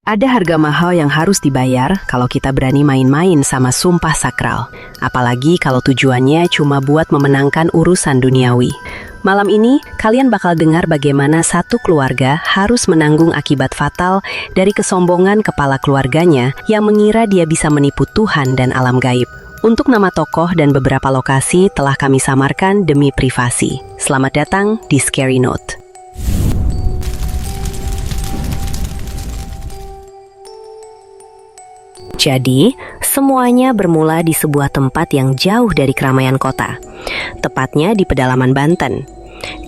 Ada harga mahal yang harus dibayar kalau kita berani main-main sama sumpah sakral. Apalagi kalau tujuannya cuma buat memenangkan urusan duniawi. Malam ini, kalian bakal dengar bagaimana satu keluarga harus menanggung akibat fatal dari kesombongan kepala keluarganya yang mengira dia bisa menipu Tuhan dan alam gaib. Untuk nama tokoh dan beberapa lokasi telah kami samarkan demi privasi. Selamat datang di Scary Note. Jadi, semuanya bermula di sebuah tempat yang jauh dari keramaian kota, tepatnya di pedalaman Banten.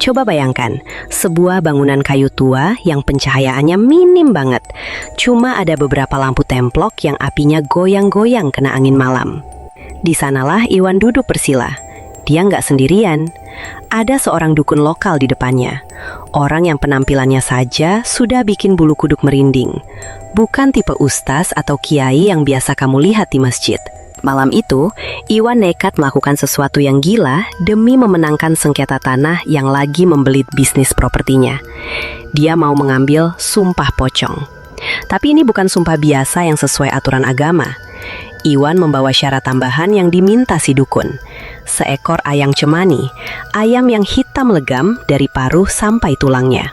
Coba bayangkan, sebuah bangunan kayu tua yang pencahayaannya minim banget. Cuma ada beberapa lampu templok yang apinya goyang-goyang kena angin malam. Di sanalah Iwan duduk bersila. Dia nggak sendirian. Ada seorang dukun lokal di depannya. Orang yang penampilannya saja sudah bikin bulu kuduk merinding. Bukan tipe ustaz atau kiai yang biasa kamu lihat di masjid. Malam itu, Iwan nekat melakukan sesuatu yang gila demi memenangkan sengketa tanah yang lagi membelit bisnis propertinya. Dia mau mengambil sumpah pocong. Tapi ini bukan sumpah biasa yang sesuai aturan agama. Iwan membawa syarat tambahan yang diminta si dukun. Seekor ayam cemani, ayam yang hitam legam dari paruh sampai tulangnya.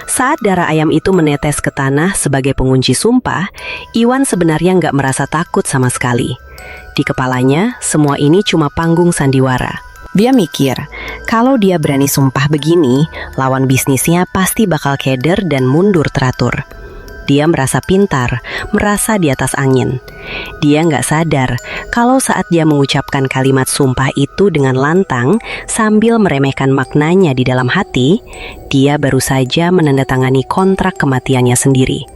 Saat darah ayam itu menetes ke tanah sebagai pengunci sumpah, Iwan sebenarnya nggak merasa takut sama sekali. Di kepalanya, semua ini cuma panggung sandiwara. Dia mikir, kalau dia berani sumpah begini, lawan bisnisnya pasti bakal keder dan mundur teratur. Dia merasa pintar, merasa di atas angin. Dia nggak sadar kalau saat dia mengucapkan kalimat sumpah itu dengan lantang sambil meremehkan maknanya di dalam hati, dia baru saja menandatangani kontrak kematiannya sendiri.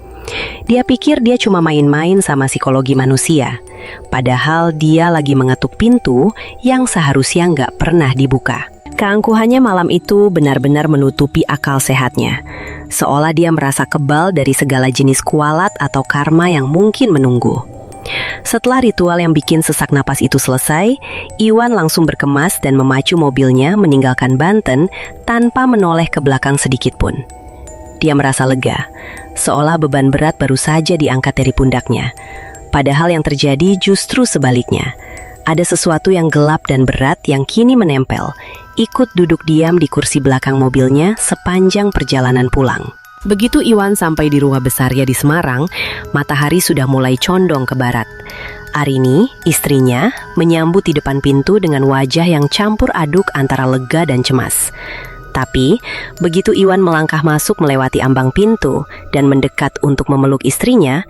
Dia pikir dia cuma main-main sama psikologi manusia, padahal dia lagi mengetuk pintu yang seharusnya nggak pernah dibuka. Keangkuhannya malam itu benar-benar menutupi akal sehatnya. Seolah dia merasa kebal dari segala jenis kualat atau karma yang mungkin menunggu. Setelah ritual yang bikin sesak napas itu selesai, Iwan langsung berkemas dan memacu mobilnya meninggalkan Banten tanpa menoleh ke belakang sedikit pun. Dia merasa lega, seolah beban berat baru saja diangkat dari pundaknya. Padahal yang terjadi justru sebaliknya. Ada sesuatu yang gelap dan berat yang kini menempel, ikut duduk diam di kursi belakang mobilnya sepanjang perjalanan pulang. Begitu Iwan sampai di rumah besarnya di Semarang, matahari sudah mulai condong ke barat. Arini, istrinya, menyambut di depan pintu dengan wajah yang campur aduk antara lega dan cemas. Tapi, begitu Iwan melangkah masuk melewati ambang pintu dan mendekat untuk memeluk istrinya,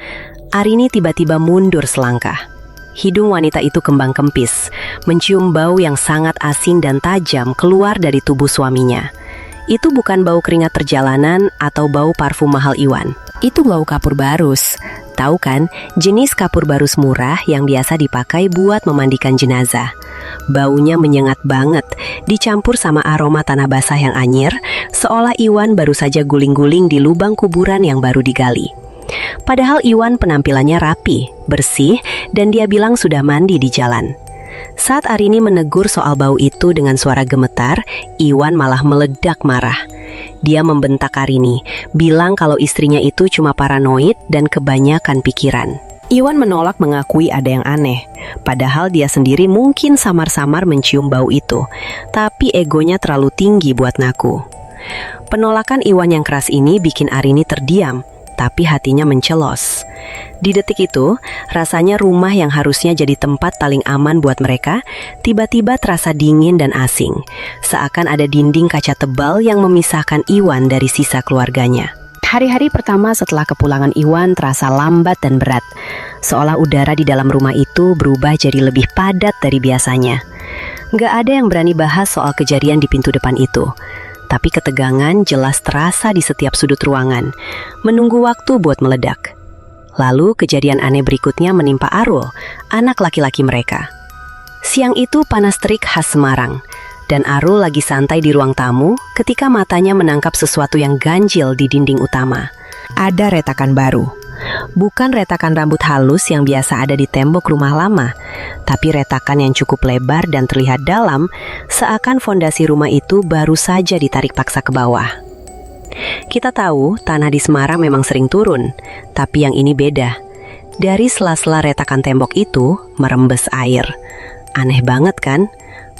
Arini tiba-tiba mundur selangkah. Hidung wanita itu kembang kempis, mencium bau yang sangat asing dan tajam keluar dari tubuh suaminya. Itu bukan bau keringat perjalanan atau bau parfum mahal Iwan. Itu bau kapur barus. Tahu kan, jenis kapur barus murah yang biasa dipakai buat memandikan jenazah. Baunya menyengat banget, dicampur sama aroma tanah basah yang anyir, seolah Iwan baru saja guling-guling di lubang kuburan yang baru digali. Padahal Iwan penampilannya rapi, bersih, dan dia bilang sudah mandi di jalan. Saat Arini menegur soal bau itu dengan suara gemetar, Iwan malah meledak marah. Dia membentak Arini, bilang kalau istrinya itu cuma paranoid dan kebanyakan pikiran. Iwan menolak mengakui ada yang aneh, padahal dia sendiri mungkin samar-samar mencium bau itu, tapi egonya terlalu tinggi buat ngaku. Penolakan Iwan yang keras ini bikin Arini terdiam, tapi hatinya mencelos. Di detik itu, rasanya rumah yang harusnya jadi tempat paling aman buat mereka, tiba-tiba terasa dingin dan asing, seakan ada dinding kaca tebal yang memisahkan Iwan dari sisa keluarganya. Hari-hari pertama setelah kepulangan Iwan terasa lambat dan berat, seolah udara di dalam rumah itu berubah jadi lebih padat dari biasanya. Nggak ada yang berani bahas soal kejadian di pintu depan itu. Tapi ketegangan jelas terasa di setiap sudut ruangan, menunggu waktu buat meledak. Lalu kejadian aneh berikutnya menimpa Arul, anak laki-laki mereka. Siang itu panas terik khas Semarang, dan Arul lagi santai di ruang tamu ketika matanya menangkap sesuatu yang ganjil di dinding utama. Ada retakan baru. Bukan retakan rambut halus yang biasa ada di tembok rumah lama, tapi retakan yang cukup lebar dan terlihat dalam, seakan fondasi rumah itu baru saja ditarik paksa ke bawah. Kita tahu tanah di Semarang memang sering turun, tapi yang ini beda. Dari sela-sela retakan tembok itu merembes air. Aneh banget kan?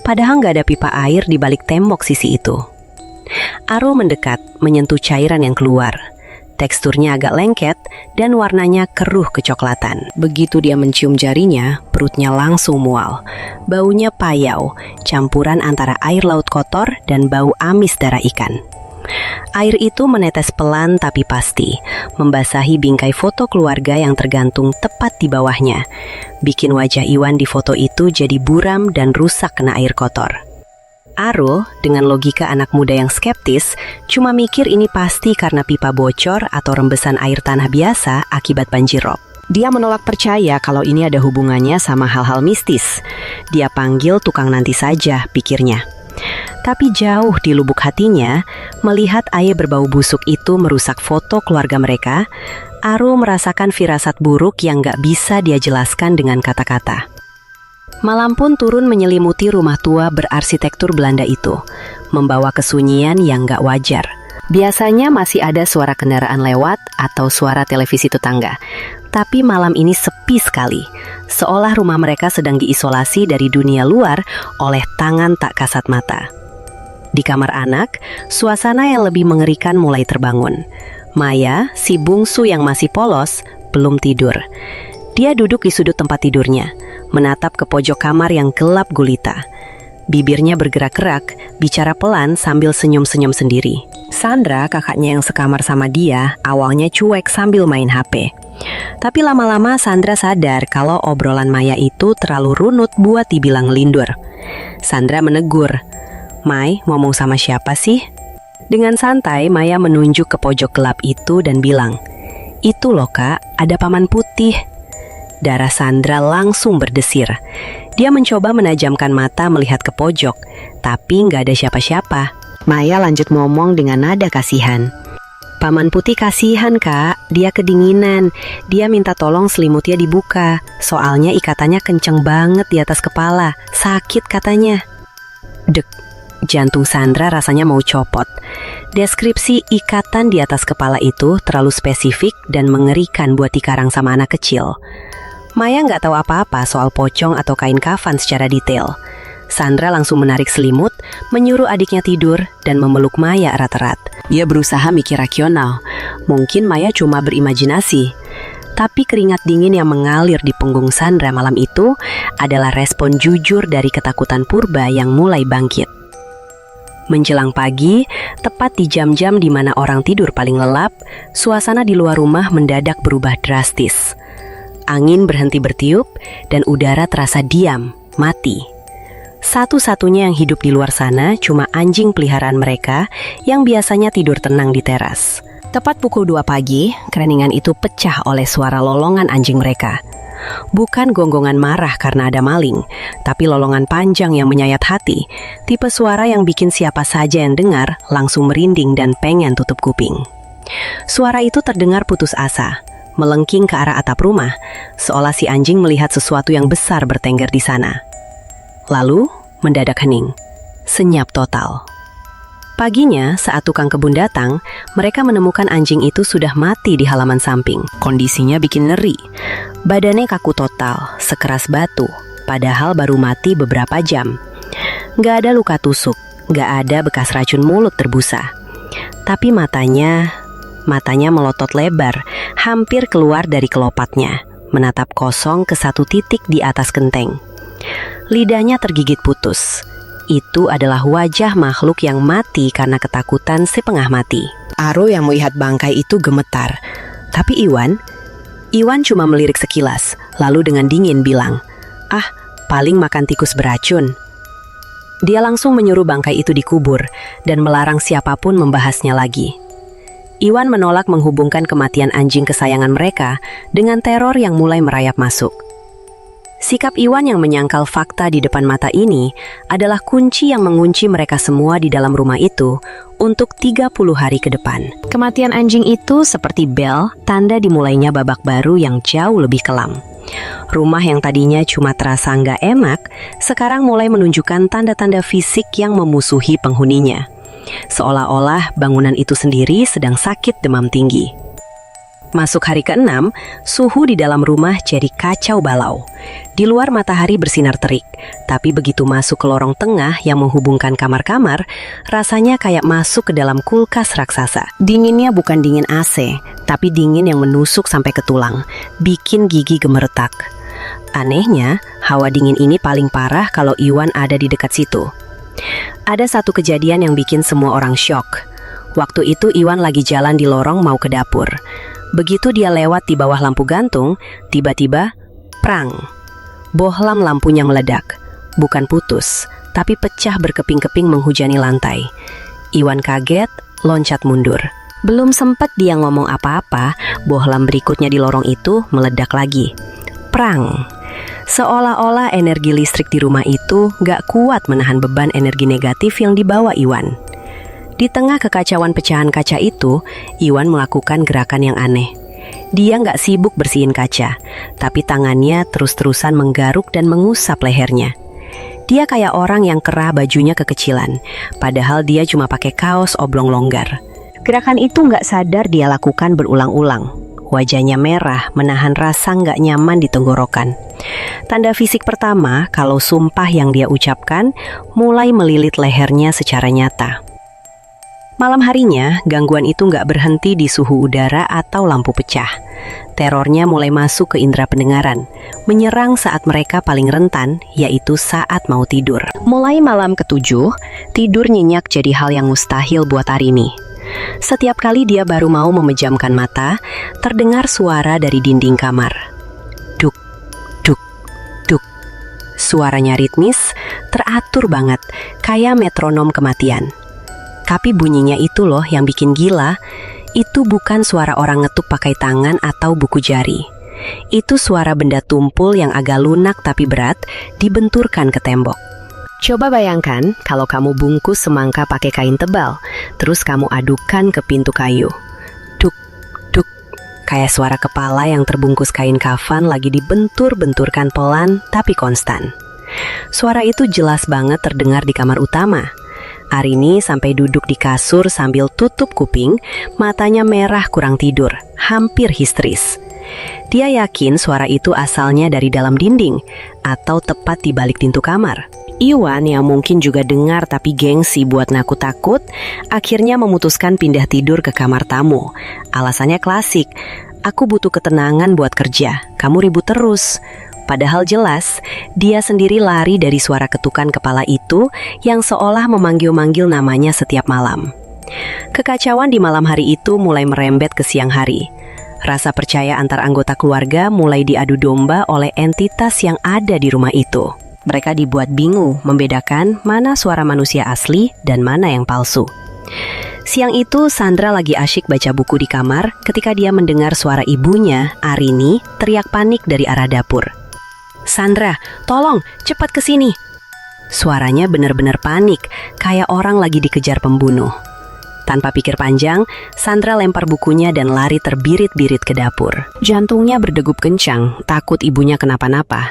Padahal nggak ada pipa air di balik tembok sisi itu. Aro mendekat, menyentuh cairan yang keluar. Teksturnya agak lengket dan warnanya keruh kecoklatan. Begitu dia mencium jarinya, perutnya langsung mual. Baunya payau, campuran antara air laut kotor dan bau amis darah ikan. Air itu menetes pelan tapi pasti, membasahi bingkai foto keluarga yang tergantung tepat di bawahnya. Bikin wajah Iwan di foto itu jadi buram dan rusak kena air kotor. Aro, dengan logika anak muda yang skeptis, cuma mikir ini pasti karena pipa bocor atau rembesan air tanah biasa akibat banjir rob. Dia menolak percaya kalau ini ada hubungannya sama hal-hal mistis. Dia panggil tukang nanti saja, pikirnya. Tapi jauh di lubuk hatinya, melihat air berbau busuk itu merusak foto keluarga mereka, Aro merasakan firasat buruk yang gak bisa dia jelaskan dengan kata-kata. Malam pun turun menyelimuti rumah tua berarsitektur Belanda itu, membawa kesunyian yang gak wajar. Biasanya masih ada suara kendaraan lewat atau suara televisi tetangga, tapi malam ini sepi sekali, seolah rumah mereka sedang diisolasi dari dunia luar oleh tangan tak kasat mata. Di kamar anak, suasana yang lebih mengerikan mulai terbangun. Maya, si bungsu yang masih polos, belum tidur. Dia duduk di sudut tempat tidurnya, menatap ke pojok kamar yang gelap gulita. Bibirnya bergerak-gerak, bicara pelan sambil senyum-senyum sendiri. Sandra, kakaknya yang sekamar sama dia, awalnya cuek sambil main HP. Tapi lama-lama Sandra sadar kalau obrolan Maya itu terlalu runut buat dibilang lindur. Sandra menegur, "Mai, ngomong sama siapa sih?" Dengan santai, Maya menunjuk ke pojok gelap itu dan bilang, "Itu loh kak, ada paman putih." Darah Sandra langsung berdesir. Dia mencoba menajamkan mata melihat ke pojok, tapi nggak ada siapa-siapa. Maya lanjut ngomong dengan nada kasihan. "Paman putih kasihan kak, dia kedinginan. Dia minta tolong selimutnya dibuka, soalnya ikatannya kenceng banget di atas kepala. Sakit katanya." Dek, jantung Sandra rasanya mau copot. Deskripsi ikatan di atas kepala itu terlalu spesifik dan mengerikan buat dikarang sama anak kecil. Maya nggak tahu apa-apa soal pocong atau kain kafan secara detail. Sandra langsung menarik selimut, menyuruh adiknya tidur, dan memeluk Maya erat-erat. Dia berusaha mikir rasional. Mungkin Maya cuma berimajinasi. Tapi keringat dingin yang mengalir di punggung Sandra malam itu adalah respon jujur dari ketakutan purba yang mulai bangkit. Menjelang pagi, tepat di jam-jam di mana orang tidur paling lelap, suasana di luar rumah mendadak berubah drastis. Angin berhenti bertiup dan udara terasa diam, mati. Satu-satunya yang hidup di luar sana cuma anjing peliharaan mereka yang biasanya tidur tenang di teras. Tepat pukul 2 pagi, kereningan itu pecah oleh suara lolongan anjing mereka. Bukan gonggongan marah karena ada maling, tapi lolongan panjang yang menyayat hati, tipe suara yang bikin siapa saja yang dengar langsung merinding dan pengen tutup kuping. Suara itu terdengar putus asa, melengking ke arah atap rumah, seolah si anjing melihat sesuatu yang besar bertengger di sana. Lalu, mendadak hening. Senyap total. Paginya, saat tukang kebun datang, mereka menemukan anjing itu sudah mati di halaman samping. Kondisinya bikin ngeri. Badannya kaku total, sekeras batu, padahal baru mati beberapa jam. Gak ada luka tusuk, gak ada bekas racun mulut terbusa. Tapi matanya melotot lebar, hampir keluar dari kelopatnya, menatap kosong ke satu titik di atas genteng. Lidahnya tergigit putus. Itu adalah wajah makhluk yang mati karena ketakutan setengah mati. Aro yang melihat bangkai itu gemetar. Tapi Iwan cuma melirik sekilas, lalu dengan dingin bilang, "Ah, paling makan tikus beracun." Dia langsung menyuruh bangkai itu dikubur dan melarang siapapun membahasnya lagi. Iwan menolak menghubungkan kematian anjing kesayangan mereka dengan teror yang mulai merayap masuk. Sikap Iwan yang menyangkal fakta di depan mata ini adalah kunci yang mengunci mereka semua di dalam rumah itu untuk 30 hari ke depan. Kematian anjing itu seperti bel, tanda dimulainya babak baru yang jauh lebih kelam. Rumah yang tadinya cuma terasa nggak enak, sekarang mulai menunjukkan tanda-tanda fisik yang memusuhi penghuninya. seolah-olah bangunan itu sendiri sedang sakit demam tinggi. Masuk hari ke-6, suhu di dalam rumah jadi kacau balau. Di luar matahari bersinar terik, tapi begitu masuk ke lorong tengah yang menghubungkan kamar-kamar, rasanya kayak masuk ke dalam kulkas raksasa. Dinginnya bukan dingin AC, tapi dingin yang menusuk sampai ke tulang, bikin gigi gemeretak. Anehnya, hawa dingin ini paling parah kalau Iwan ada di dekat situ. Ada satu kejadian yang bikin semua orang syok. Waktu itu Iwan lagi jalan di lorong mau ke dapur. Begitu dia lewat di bawah lampu gantung, tiba-tiba, prang. Bohlam lampunya meledak. Bukan putus, tapi pecah berkeping-keping menghujani lantai. Iwan kaget, loncat mundur. Belum sempat dia ngomong apa-apa, bohlam berikutnya di lorong itu meledak lagi. Prang. Seolah-olah energi listrik di rumah itu gak kuat menahan beban energi negatif yang dibawa Iwan. Di tengah kekacauan pecahan kaca itu, Iwan melakukan gerakan yang aneh. Dia nggak sibuk bersihin kaca, tapi tangannya terus-terusan menggaruk dan mengusap lehernya. Dia kayak orang yang kerah bajunya kekecilan, padahal dia cuma pakai kaos oblong longgar. Gerakan itu nggak sadar dia lakukan berulang-ulang. Wajahnya merah, menahan rasa nggak nyaman di tenggorokan. Tanda fisik pertama kalau sumpah yang dia ucapkan mulai melilit lehernya secara nyata. Malam harinya, gangguan itu nggak berhenti di suhu udara atau lampu pecah. Terornya mulai masuk ke indera pendengaran, menyerang saat mereka paling rentan, yaitu saat mau tidur. Mulai malam ke-7, tidur nyenyak jadi hal yang mustahil buat Arini. Setiap kali dia baru mau memejamkan mata, terdengar suara dari dinding kamar. Duk, duk, duk. Suaranya ritmis, teratur banget, kayak metronom kematian. Tapi bunyinya itu loh yang bikin gila. Itu bukan suara orang ngetuk pakai tangan atau buku jari. Itu suara benda tumpul yang agak lunak tapi berat dibenturkan ke tembok. Coba bayangkan kalau kamu bungkus semangka pakai kain tebal, terus kamu adukan ke pintu kayu. Duk, duk, kayak suara kepala yang terbungkus kain kafan lagi dibentur-benturkan pelan tapi konstan. Suara itu jelas banget terdengar di kamar utama. Arini sampai duduk di kasur sambil tutup kuping, matanya merah kurang tidur, hampir histeris. Dia yakin suara itu asalnya dari dalam dinding, atau tepat di balik pintu kamar. Iwan yang mungkin juga dengar tapi gengsi buat nakut-takut, akhirnya memutuskan pindah tidur ke kamar tamu. Alasannya klasik, aku butuh ketenangan buat kerja, kamu ribut terus. Padahal jelas, dia sendiri lari dari suara ketukan kepala itu yang seolah memanggil-manggil namanya setiap malam. Kekacauan di malam hari itu mulai merembet ke siang hari. Rasa percaya antar anggota keluarga mulai diadu domba oleh entitas yang ada di rumah itu. Mereka dibuat bingung membedakan mana suara manusia asli dan mana yang palsu. Siang itu Sandra lagi asyik baca buku di kamar ketika dia mendengar suara ibunya, Arini, teriak panik dari arah dapur. Sandra, tolong, cepat ke sini. Suaranya benar-benar panik, kayak orang lagi dikejar pembunuh. Tanpa pikir panjang, Sandra lempar bukunya dan lari terbirit-birit ke dapur. Jantungnya berdegup kencang, takut ibunya kenapa-napa.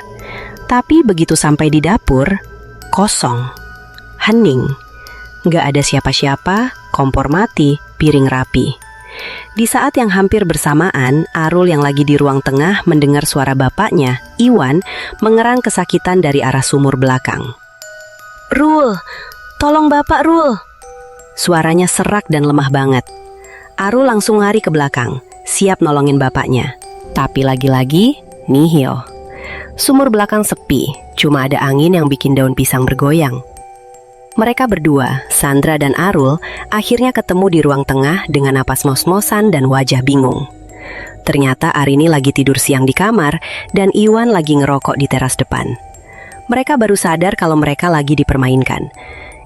Tapi begitu sampai di dapur, kosong, hening. Nggak ada siapa-siapa, kompor mati, piring rapi. Di saat yang hampir bersamaan, Arul yang lagi di ruang tengah mendengar suara bapaknya, Iwan, mengerang kesakitan dari arah sumur belakang. Rul, tolong bapak Rul. Suaranya serak dan lemah banget. Arul langsung lari ke belakang, siap nolongin bapaknya. Tapi lagi-lagi, nihil. Sumur belakang sepi, cuma ada angin yang bikin daun pisang bergoyang. Mereka berdua, Sandra dan Arul, akhirnya ketemu di ruang tengah dengan napas mos-mosan dan wajah bingung. Ternyata Arini lagi tidur siang di kamar dan Iwan lagi ngerokok di teras depan. Mereka baru sadar kalau mereka lagi dipermainkan.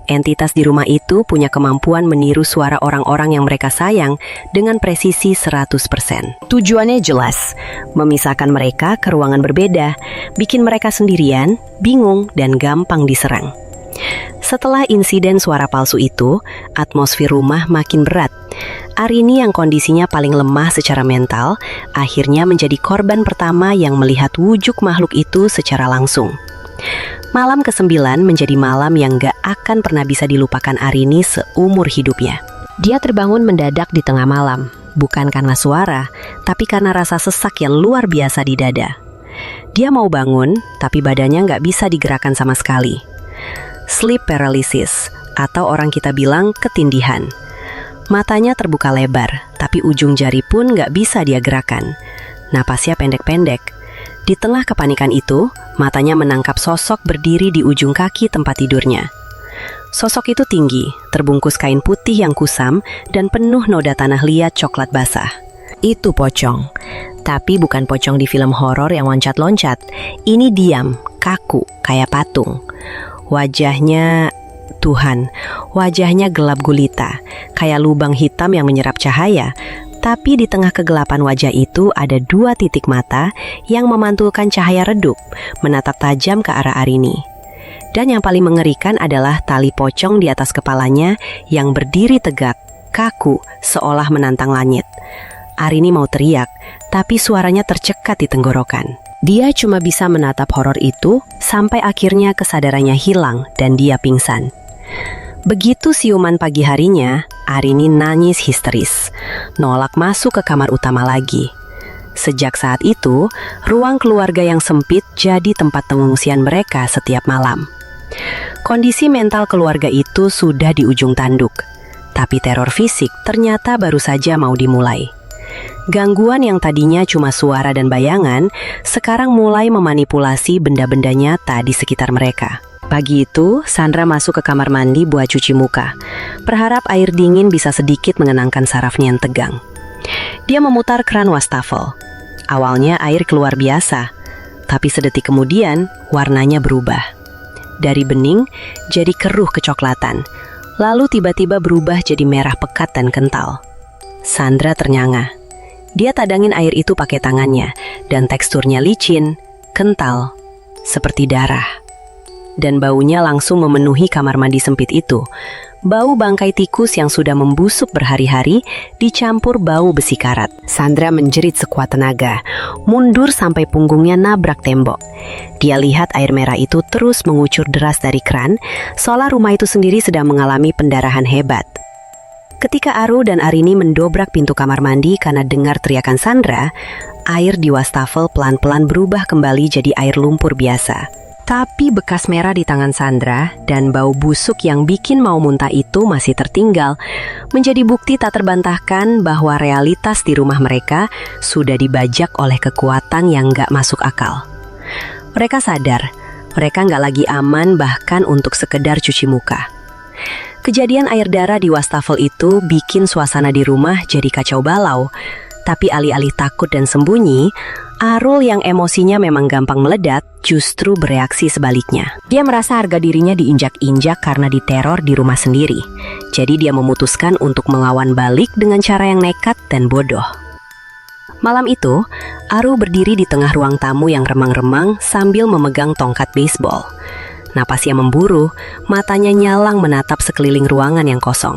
Entitas di rumah itu punya kemampuan meniru suara orang-orang yang mereka sayang dengan presisi 100%. Tujuannya jelas, memisahkan mereka ke ruangan berbeda, bikin mereka sendirian, bingung, dan gampang diserang. Setelah insiden suara palsu itu, atmosfer rumah makin berat. Arini yang kondisinya paling lemah secara mental, akhirnya menjadi korban pertama yang melihat wujud makhluk itu secara langsung. Malam ke-9 menjadi malam yang gak akan pernah bisa dilupakan Arini seumur hidupnya. Dia terbangun mendadak di tengah malam, bukan karena suara, tapi karena rasa sesak yang luar biasa di dada. Dia mau bangun, tapi badannya gak bisa digerakkan sama sekali. Sleep paralysis, atau orang kita bilang ketindihan. Matanya terbuka lebar, tapi ujung jari pun gak bisa dia gerakan. Napasnya pendek-pendek. Di tengah kepanikan itu, matanya menangkap sosok berdiri di ujung kaki tempat tidurnya. Sosok itu tinggi, terbungkus kain putih yang kusam dan penuh noda tanah liat coklat basah. Itu pocong. Tapi bukan pocong di film horor yang loncat-loncat. Ini diam, kaku, kayak patung. Wajahnya, Tuhan, wajahnya gelap gulita, kayak lubang hitam yang menyerap cahaya. Tapi di tengah kegelapan wajah itu ada 2 titik mata yang memantulkan cahaya redup, menatap tajam ke arah Arini. Dan yang paling mengerikan adalah tali pocong di atas kepalanya yang berdiri tegak, kaku, seolah menantang langit. Arini mau teriak, tapi suaranya tercekat di tenggorokan. Dia cuma bisa menatap horor itu sampai akhirnya kesadarannya hilang dan dia pingsan. Begitu siuman pagi harinya, Arini nangis histeris, nolak masuk ke kamar utama lagi. Sejak saat itu, ruang keluarga yang sempit jadi tempat pengungsian mereka setiap malam. Kondisi mental keluarga itu sudah di ujung tanduk, tapi teror fisik ternyata baru saja mau dimulai. Gangguan yang tadinya cuma suara dan bayangan, sekarang mulai memanipulasi benda-benda nyata di sekitar mereka. Pagi itu, Sandra masuk ke kamar mandi buat cuci muka, berharap air dingin bisa sedikit mengenangkan sarafnya yang tegang. Dia memutar keran wastafel. Awalnya air keluar biasa, tapi sedetik kemudian warnanya berubah. Dari bening jadi keruh kecoklatan, lalu tiba-tiba berubah jadi merah pekat dan kental. Sandra ternyanga. Dia tadangin air itu pakai tangannya, dan teksturnya licin, kental, seperti darah. Dan baunya langsung memenuhi kamar mandi sempit itu. Bau bangkai tikus yang sudah membusuk berhari-hari dicampur bau besi karat. Sandra menjerit sekuat tenaga, mundur sampai punggungnya nabrak tembok. Dia lihat air merah itu terus mengucur deras dari keran, seolah rumah itu sendiri sedang mengalami pendarahan hebat. Ketika Aru dan Arini mendobrak pintu kamar mandi karena dengar teriakan Sandra, air di wastafel pelan-pelan berubah kembali jadi air lumpur biasa. Tapi bekas merah di tangan Sandra dan bau busuk yang bikin mau muntah itu masih tertinggal, menjadi bukti tak terbantahkan bahwa realitas di rumah mereka sudah dibajak oleh kekuatan yang gak masuk akal. Mereka sadar, mereka gak lagi aman bahkan untuk sekedar cuci muka. Kejadian air darah di wastafel itu bikin suasana di rumah jadi kacau balau. Tapi alih-alih takut dan sembunyi, Arul yang emosinya memang gampang meledak justru bereaksi sebaliknya. Dia merasa harga dirinya diinjak-injak karena diteror di rumah sendiri. Jadi dia memutuskan untuk melawan balik dengan cara yang nekat dan bodoh. Malam itu, Arul berdiri di tengah ruang tamu yang remang-remang sambil memegang tongkat baseball. Napasnya memburu, matanya nyalang menatap sekeliling ruangan yang kosong.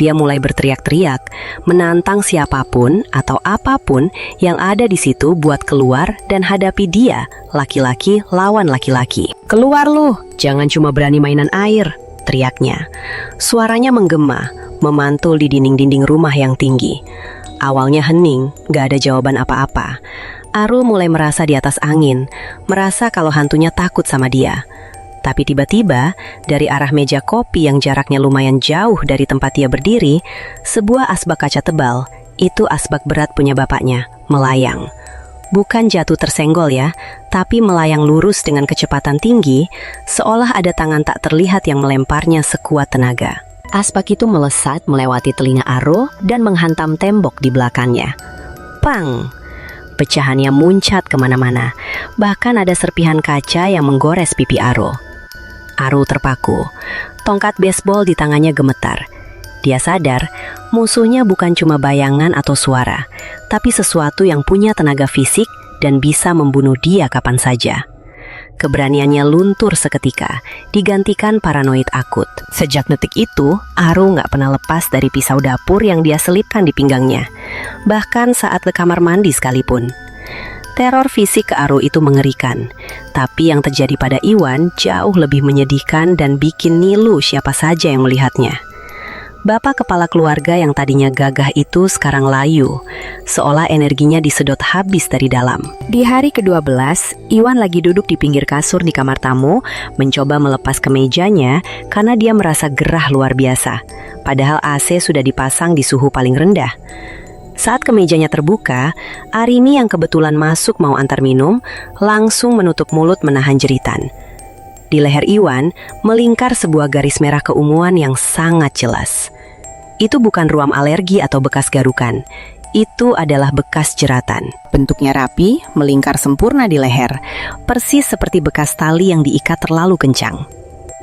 Dia mulai berteriak-teriak, menantang siapapun atau apapun yang ada di situ buat keluar dan hadapi dia, laki-laki lawan laki-laki. "Keluar lu, jangan cuma berani mainan air," teriaknya. Suaranya menggema, memantul di dinding-dinding rumah yang tinggi. Awalnya hening, gak ada jawaban apa-apa. Arul mulai merasa di atas angin, merasa kalau hantunya takut sama dia. Tapi tiba-tiba, dari arah meja kopi yang jaraknya lumayan jauh dari tempat dia berdiri, sebuah asbak kaca tebal, itu asbak berat punya bapaknya, melayang. Bukan jatuh tersenggol ya, tapi melayang lurus dengan kecepatan tinggi, seolah ada tangan tak terlihat yang melemparnya sekuat tenaga. Asbak itu melesat melewati telinga Arul dan menghantam tembok di belakangnya. Pang! Pecahannya muncat kemana-mana, bahkan ada serpihan kaca yang menggores pipi Arul. Arul terpaku, tongkat baseball di tangannya gemetar. Dia sadar, musuhnya bukan cuma bayangan atau suara, tapi sesuatu yang punya tenaga fisik dan bisa membunuh dia kapan saja. Keberaniannya luntur seketika, digantikan paranoid akut. Sejak detik itu, Arul gak pernah lepas dari pisau dapur yang dia selipkan di pinggangnya, bahkan saat ke kamar mandi sekalipun. Teror fisik ke Aru itu mengerikan, tapi yang terjadi pada Iwan jauh lebih menyedihkan dan bikin ngilu siapa saja yang melihatnya. Bapak kepala keluarga yang tadinya gagah itu sekarang layu, seolah energinya disedot habis dari dalam. Di hari ke-12, Iwan lagi duduk di pinggir kasur di kamar tamu, mencoba melepas kemejanya karena dia merasa gerah luar biasa. Padahal AC sudah dipasang di suhu paling rendah. Saat kemejanya terbuka, Arini yang kebetulan masuk mau antar minum, langsung menutup mulut menahan jeritan. Di leher Iwan melingkar sebuah garis merah keunguan yang sangat jelas. Itu bukan ruam alergi atau bekas garukan. Itu adalah bekas jeratan. Bentuknya rapi, melingkar sempurna di leher, persis seperti bekas tali yang diikat terlalu kencang.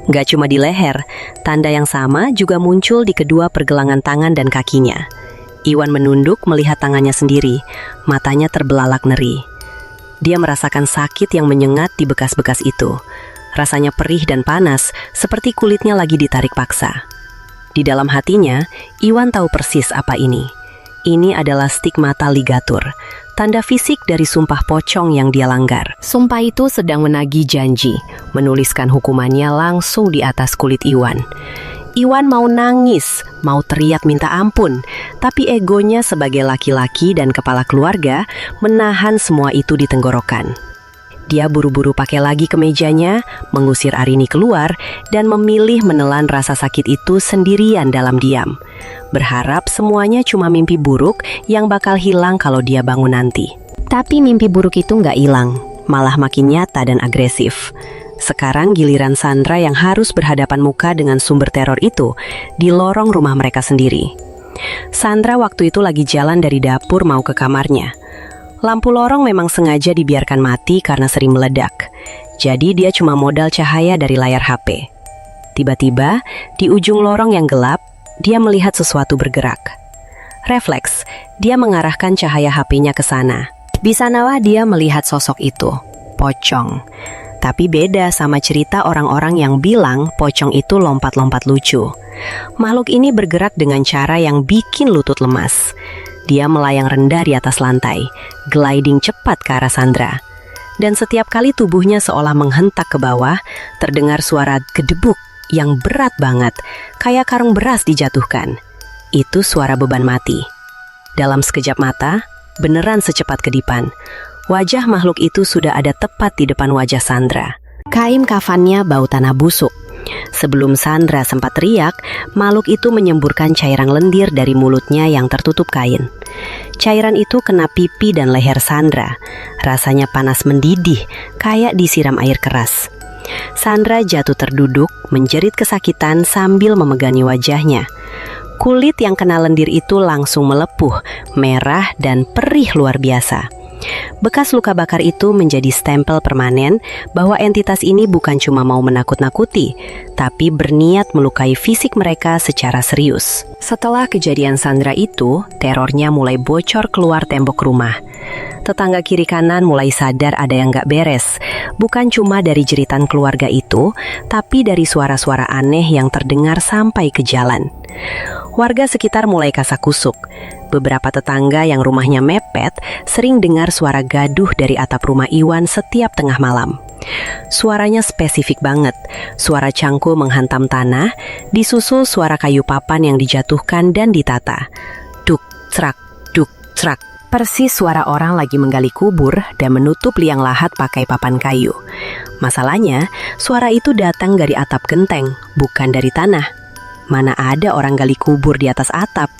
Gak cuma di leher, tanda yang sama juga muncul di kedua pergelangan tangan dan kakinya. Iwan menunduk melihat tangannya sendiri, matanya terbelalak ngeri. Dia merasakan sakit yang menyengat di bekas-bekas itu. Rasanya perih dan panas, seperti kulitnya lagi ditarik paksa. Di dalam hatinya, Iwan tahu persis apa ini. Ini adalah stigmata ligatur, tanda fisik dari sumpah pocong yang dia langgar. Sumpah itu sedang menagih janji, menuliskan hukumannya langsung di atas kulit Iwan. Iwan mau nangis, mau teriak minta ampun, tapi egonya sebagai laki-laki dan kepala keluarga menahan semua itu di tenggorokan. Dia buru-buru pakai lagi kemejanya, mengusir Arini keluar, dan memilih menelan rasa sakit itu sendirian dalam diam. Berharap semuanya cuma mimpi buruk yang bakal hilang kalau dia bangun nanti. Tapi mimpi buruk itu nggak hilang, malah makin nyata dan agresif. Sekarang giliran Sandra yang harus berhadapan muka dengan sumber teror itu di lorong rumah mereka sendiri. Sandra waktu itu lagi jalan dari dapur mau ke kamarnya. Lampu lorong memang sengaja dibiarkan mati karena sering meledak. Jadi dia cuma modal cahaya dari layar HP. Tiba-tiba, di ujung lorong yang gelap, dia melihat sesuatu bergerak. Refleks, dia mengarahkan cahaya HP-nya ke sana. Di sanalah dia melihat sosok itu, pocong. Tapi beda sama cerita orang-orang yang bilang pocong itu lompat-lompat lucu. Makhluk ini bergerak dengan cara yang bikin lutut lemas. Dia melayang rendah di atas lantai, gliding cepat ke arah Sandra. Dan setiap kali tubuhnya seolah menghentak ke bawah, terdengar suara gedebuk yang berat banget, kayak karung beras dijatuhkan. Itu suara beban mati. Dalam sekejap mata, beneran secepat kedipan, wajah makhluk itu sudah ada tepat di depan wajah Sandra. Kain kafannya bau tanah busuk. Sebelum Sandra sempat teriak, makhluk itu menyemburkan cairan lendir dari mulutnya yang tertutup kain. Cairan itu kena pipi dan leher Sandra. Rasanya panas mendidih, kayak disiram air keras. Sandra jatuh terduduk, menjerit kesakitan sambil memegangi wajahnya. Kulit yang kena lendir itu langsung melepuh, merah dan perih luar biasa. Bekas luka bakar itu menjadi stempel permanen bahwa entitas ini bukan cuma mau menakut-nakuti, tapi berniat melukai fisik mereka secara serius. Setelah kejadian Sandra itu, terornya mulai bocor keluar tembok rumah. Tetangga kiri kanan mulai sadar ada yang gak beres, bukan cuma dari jeritan keluarga itu, tapi dari suara-suara aneh yang terdengar sampai ke jalan. Warga sekitar mulai kasakusuk. Beberapa tetangga yang rumahnya mepet sering dengar suara gaduh dari atap rumah Iwan setiap tengah malam. Suaranya spesifik banget, suara cangkul menghantam tanah, disusul suara kayu papan yang dijatuhkan dan ditata. Duk, cerak, duk, cerak. Persis suara orang lagi menggali kubur dan menutup liang lahat pakai papan kayu. Masalahnya, suara itu datang dari atap genteng, bukan dari tanah. Mana ada orang gali kubur di atas atap?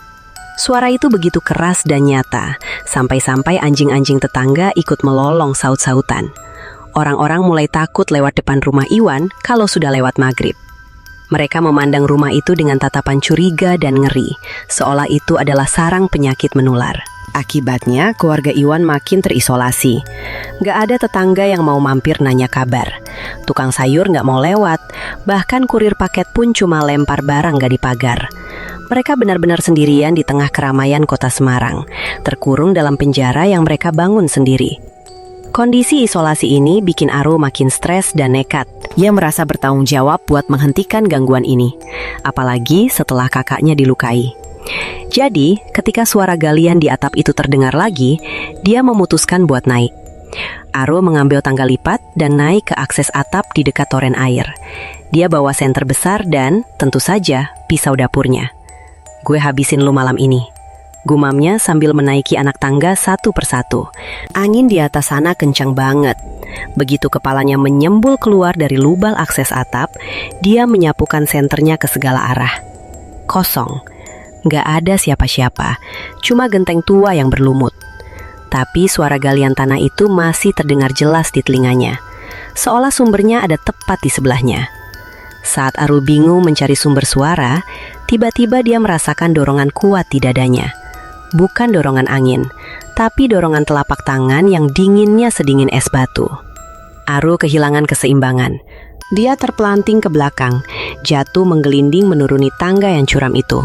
Suara itu begitu keras dan nyata, sampai-sampai anjing-anjing tetangga ikut melolong saut-sautan. Orang-orang mulai takut lewat depan rumah Iwan kalau sudah lewat maghrib. Mereka memandang rumah itu dengan tatapan curiga dan ngeri, seolah itu adalah sarang penyakit menular. Akibatnya, keluarga Iwan makin terisolasi. Gak ada tetangga yang mau mampir nanya kabar. Tukang sayur gak mau lewat, bahkan kurir paket pun cuma lempar barang gak di pagar. Mereka benar-benar sendirian di tengah keramaian kota Semarang, terkurung dalam penjara yang mereka bangun sendiri. Kondisi isolasi ini bikin Aru makin stres dan nekat. Ia merasa bertanggung jawab buat menghentikan gangguan ini, apalagi setelah kakaknya dilukai. Jadi, ketika suara galian di atap itu terdengar lagi, dia memutuskan buat naik. Aru mengambil tangga lipat dan naik ke akses atap di dekat toren air. Dia bawa senter besar dan, tentu saja, pisau dapurnya. "Gue habisin lu malam ini," gumamnya sambil menaiki anak tangga satu persatu. Angin di atas sana kencang banget. Begitu kepalanya menyembul keluar dari lubang akses atap, dia menyapukan senternya ke segala arah. Kosong. Gak ada siapa-siapa, cuma genteng tua yang berlumut. Tapi suara galian tanah itu masih terdengar jelas di telinganya, seolah sumbernya ada tepat di sebelahnya. Saat Aru bingung mencari sumber suara, tiba-tiba dia merasakan dorongan kuat di dadanya. Bukan dorongan angin, tapi dorongan telapak tangan yang dinginnya sedingin es batu. Aru kehilangan keseimbangan. Dia terpelanting ke belakang, jatuh menggelinding menuruni tangga yang curam itu.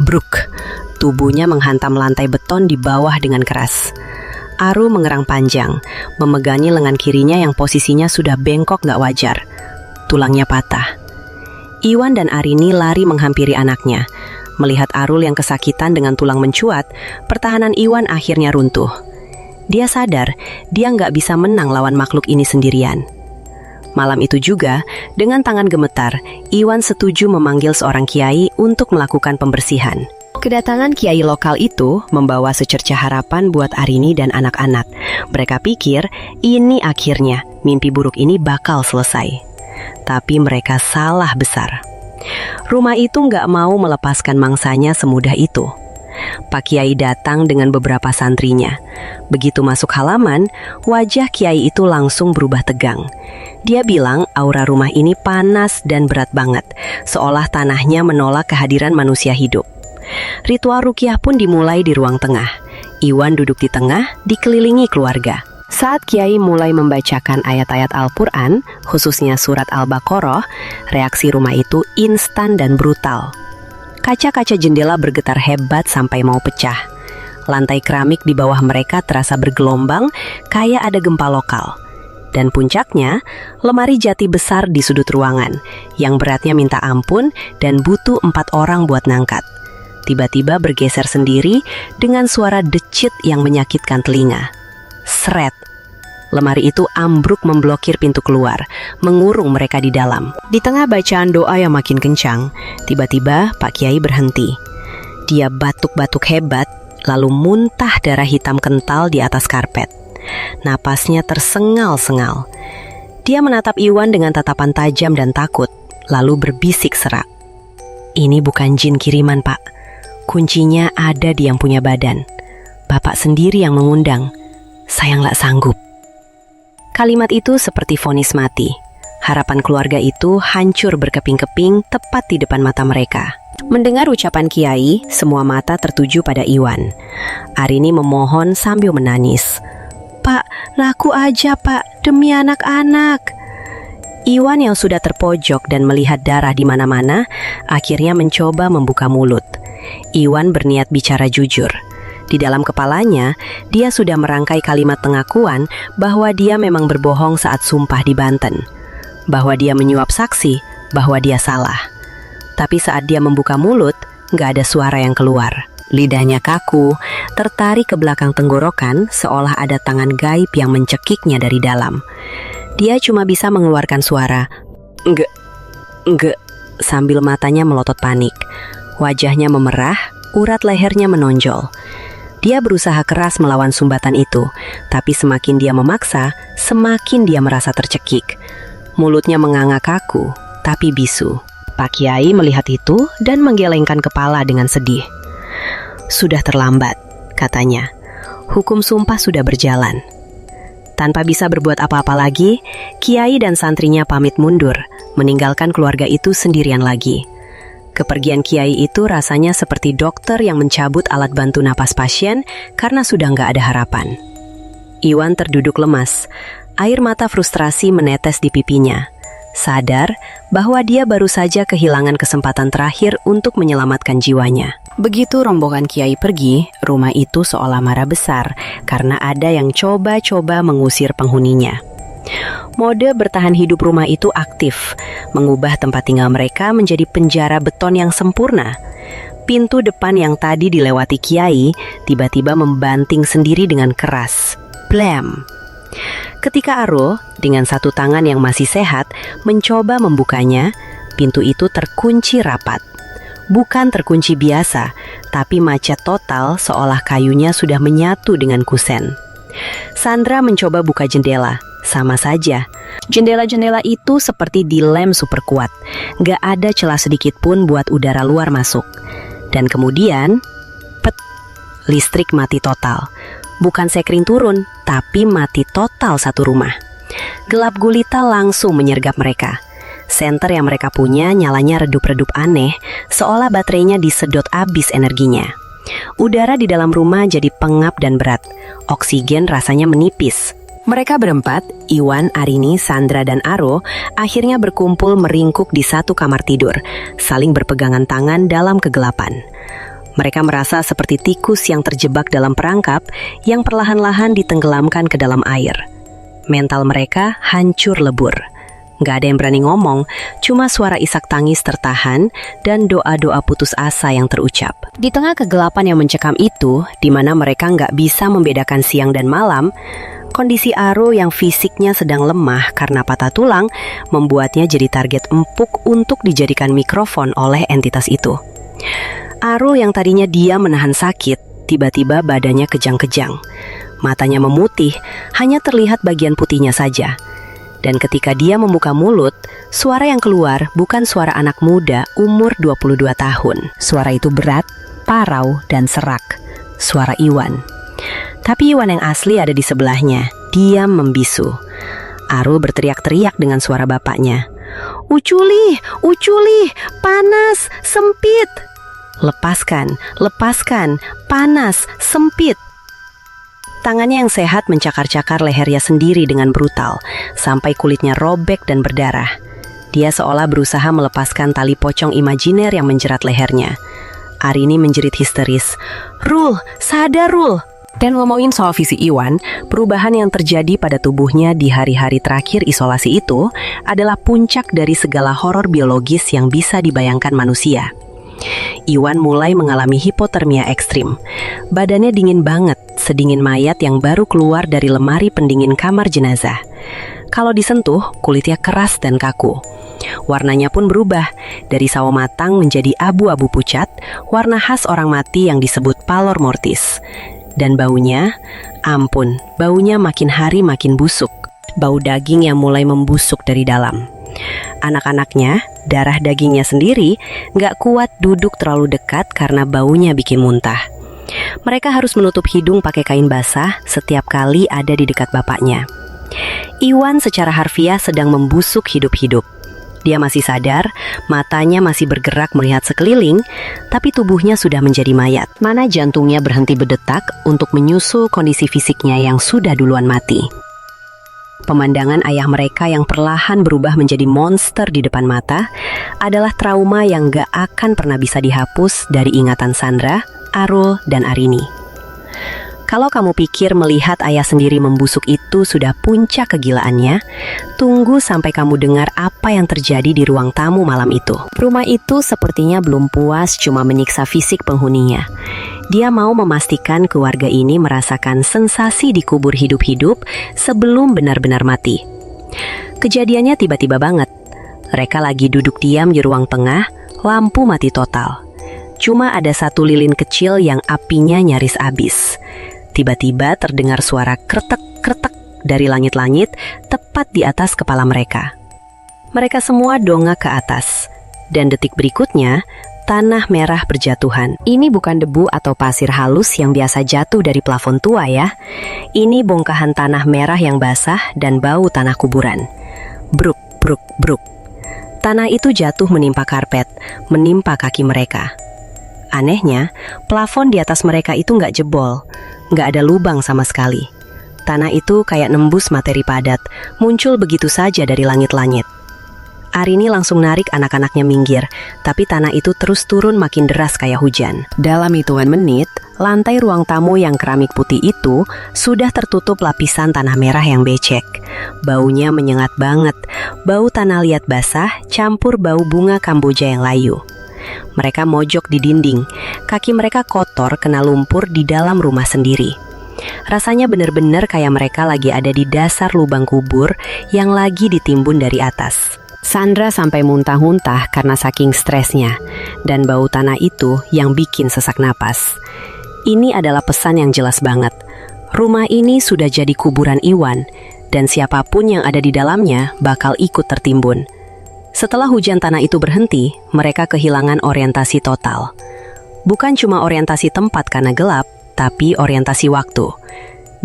Bruk, tubuhnya menghantam lantai beton di bawah dengan keras. Aru mengerang panjang, memegangi lengan kirinya yang posisinya sudah bengkok gak wajar. Tulangnya patah. Iwan dan Arini lari menghampiri anaknya. Melihat Arul yang kesakitan dengan tulang mencuat, pertahanan Iwan akhirnya runtuh. Dia sadar dia nggak bisa menang lawan makhluk ini sendirian. Malam itu juga, dengan tangan gemetar, Iwan setuju memanggil seorang kiai untuk melakukan pembersihan. Kedatangan kiai lokal itu membawa secercah harapan buat Arini dan anak-anak. Mereka pikir ini akhirnya mimpi buruk ini bakal selesai. Tapi mereka salah besar. Rumah itu nggak mau melepaskan mangsanya semudah itu. Pak Kiai datang dengan beberapa santrinya. Begitu masuk halaman, wajah Kiai itu langsung berubah tegang. Dia bilang aura rumah ini panas dan berat banget, seolah tanahnya menolak kehadiran manusia hidup. Ritual ruqyah pun dimulai di ruang tengah. Iwan duduk di tengah, dikelilingi keluarga. Saat Kiai mulai membacakan ayat-ayat Al-Quran, khususnya surat Al-Baqarah, reaksi rumah itu instan dan brutal. Kaca-kaca jendela bergetar hebat sampai mau pecah. Lantai keramik di bawah mereka terasa bergelombang, kayak ada gempa lokal. Dan puncaknya, lemari jati besar di sudut ruangan, yang beratnya minta ampun dan butuh 4 orang buat ngangkat. Tiba-tiba bergeser sendiri dengan suara decit yang menyakitkan telinga. Sret. Lemari itu ambruk memblokir pintu keluar, mengurung mereka di dalam. Di tengah bacaan doa yang makin kencang, tiba-tiba Pak Kiai berhenti. Dia batuk-batuk hebat, lalu muntah darah hitam kental di atas karpet. Napasnya tersengal-sengal. Dia menatap Iwan dengan tatapan tajam dan takut, lalu berbisik serak. "Ini bukan jin kiriman, Pak. Kuncinya ada di yang punya badan. Bapak sendiri yang mengundang. Saya nggak sanggup." Kalimat itu seperti vonis mati. Harapan keluarga itu hancur berkeping-keping tepat di depan mata mereka. Mendengar ucapan Kiai, semua mata tertuju pada Iwan. Arini memohon sambil menangis. "Pak, laku aja Pak, demi anak-anak." Iwan yang sudah terpojok dan melihat darah di mana-mana, akhirnya mencoba membuka mulut. Iwan berniat bicara jujur. Di dalam kepalanya, dia sudah merangkai kalimat pengakuan bahwa dia memang berbohong saat sumpah di Banten. Bahwa dia menyuap saksi, bahwa dia salah. Tapi saat dia membuka mulut, nggak ada suara yang keluar. Lidahnya kaku, tertarik ke belakang tenggorokan seolah ada tangan gaib yang mencekiknya dari dalam. Dia cuma bisa mengeluarkan suara, "Nggak," sambil matanya melotot panik. Wajahnya memerah, urat lehernya menonjol. Dia berusaha keras melawan sumbatan itu, tapi semakin dia memaksa, semakin dia merasa tercekik. Mulutnya menganga kaku, tapi bisu. Pak Kiai melihat itu dan menggelengkan kepala dengan sedih. "Sudah terlambat," katanya. "Hukum sumpah sudah berjalan." Tanpa bisa berbuat apa-apa lagi, Kiai dan santrinya pamit mundur, meninggalkan keluarga itu sendirian lagi. Kepergian Kiai itu rasanya seperti dokter yang mencabut alat bantu napas pasien karena sudah nggak ada harapan. Iwan terduduk lemas, air mata frustrasi menetes di pipinya. Sadar bahwa dia baru saja kehilangan kesempatan terakhir untuk menyelamatkan jiwanya. Begitu rombongan Kiai pergi, rumah itu seolah marah besar karena ada yang coba-coba mengusir penghuninya. Mode bertahan hidup rumah itu aktif, mengubah tempat tinggal mereka menjadi penjara beton yang sempurna. Pintu depan yang tadi dilewati Kiai tiba-tiba membanting sendiri dengan keras. Blam! Ketika Aro, dengan satu tangan yang masih sehat, mencoba membukanya, pintu itu terkunci rapat. Bukan terkunci biasa, tapi macet total seolah kayunya sudah menyatu dengan kusen. Sandra mencoba buka jendela, sama saja. Jendela-jendela itu seperti dilem super kuat. Gak ada celah sedikit pun buat udara luar masuk. Dan kemudian, listrik mati total. Bukan sekring turun, tapi mati total satu rumah. Gelap gulita langsung menyergap mereka. Senter yang mereka punya nyalanya redup-redup aneh, seolah baterainya disedot habis energinya. Udara di dalam rumah jadi pengap dan berat. Oksigen rasanya menipis. Mereka berempat, Iwan, Arini, Sandra, dan Aro, akhirnya berkumpul meringkuk di satu kamar tidur, saling berpegangan tangan dalam kegelapan. Mereka merasa seperti tikus yang terjebak dalam perangkap yang perlahan-lahan ditenggelamkan ke dalam air. Mental mereka hancur lebur. Gak ada yang berani ngomong, cuma suara isak tangis tertahan dan doa-doa putus asa yang terucap. Di tengah kegelapan yang mencekam itu, di mana mereka gak bisa membedakan siang dan malam, kondisi Aro yang fisiknya sedang lemah karena patah tulang membuatnya jadi target empuk untuk dijadikan mikrofon oleh entitas itu. Aro yang tadinya dia menahan sakit, tiba-tiba badannya kejang-kejang. Matanya memutih, hanya terlihat bagian putihnya saja. Dan ketika dia membuka mulut, suara yang keluar bukan suara anak muda umur 22 tahun. Suara itu berat, parau, dan serak. Suara Iwan. Tapi Iwan yang asli ada di sebelahnya, diam membisu. Aro berteriak-teriak dengan suara bapaknya. Uculi, Uculi, panas, sempit. Lepaskan, lepaskan, panas, sempit. Tangannya yang sehat mencakar-cakar lehernya sendiri dengan brutal, sampai kulitnya robek dan berdarah. Dia seolah berusaha melepaskan tali pocong imajiner yang menjerat lehernya. Arini menjerit histeris, "Rul, sadar Rul!" Dan ngomongin soal visi Iwan, perubahan yang terjadi pada tubuhnya di hari-hari terakhir isolasi itu adalah puncak dari segala horor biologis yang bisa dibayangkan manusia. Iwan mulai mengalami hipotermia ekstrim. Badannya dingin banget, sedingin mayat yang baru keluar dari lemari pendingin kamar jenazah. Kalau disentuh, kulitnya keras dan kaku. Warnanya pun berubah, dari sawo matang menjadi abu-abu pucat, warna khas orang mati yang disebut pallor mortis. Dan baunya, ampun, baunya makin hari makin busuk. Bau daging yang mulai membusuk dari dalam. Anak-anaknya, darah dagingnya sendiri, gak kuat duduk terlalu dekat karena baunya bikin muntah. Mereka harus menutup hidung pakai kain basah setiap kali ada di dekat bapaknya. Iwan secara harfiah sedang membusuk hidup-hidup. Dia masih sadar, matanya masih bergerak melihat sekeliling, tapi tubuhnya sudah menjadi mayat. Mana jantungnya berhenti berdetak untuk menyusul kondisi fisiknya yang sudah duluan mati. Pemandangan ayah mereka yang perlahan berubah menjadi monster di depan mata adalah trauma yang gak akan pernah bisa dihapus dari ingatan Sandra, Arul, dan Arini. Kalau kamu pikir melihat ayah sendiri membusuk itu sudah puncak kegilaannya, tunggu sampai kamu dengar apa yang terjadi di ruang tamu malam itu. Rumah itu sepertinya belum puas cuma menyiksa fisik penghuninya. Dia mau memastikan keluarga ini merasakan sensasi dikubur hidup-hidup sebelum benar-benar mati. Kejadiannya tiba-tiba banget. Mereka lagi duduk diam di ruang tengah, lampu mati total. Cuma ada satu lilin kecil yang apinya nyaris habis. Tiba-tiba terdengar suara kretek-kretek dari langit-langit tepat di atas kepala mereka. Mereka semua dongak ke atas. Dan detik berikutnya, tanah merah berjatuhan. Ini bukan debu atau pasir halus yang biasa jatuh dari plafon tua ya. Ini bongkahan tanah merah yang basah dan bau tanah kuburan. Bruk, bruk, bruk. Tanah itu jatuh menimpa karpet, menimpa kaki mereka. Anehnya, plafon di atas mereka itu nggak jebol. Nggak ada lubang sama sekali. Tanah itu kayak nembus materi padat, muncul begitu saja dari langit-langit. Arini langsung narik anak-anaknya minggir, tapi tanah itu terus turun makin deras kayak hujan. Dalam hitungan menit, lantai ruang tamu yang keramik putih itu sudah tertutup lapisan tanah merah yang becek. Baunya menyengat banget, bau tanah liat basah campur bau bunga kamboja yang layu. Mereka mojok di dinding, kaki mereka kotor kena lumpur di dalam rumah sendiri. Rasanya benar-benar kayak mereka lagi ada di dasar lubang kubur yang lagi ditimbun dari atas. Sandra sampai muntah-muntah karena saking stresnya, dan bau tanah itu yang bikin sesak napas. Ini adalah pesan yang jelas banget. Rumah ini sudah jadi kuburan Iwan, dan siapapun yang ada di dalamnya bakal ikut tertimbun. Setelah hujan tanah itu berhenti, mereka kehilangan orientasi total. Bukan cuma orientasi tempat karena gelap, tapi orientasi waktu.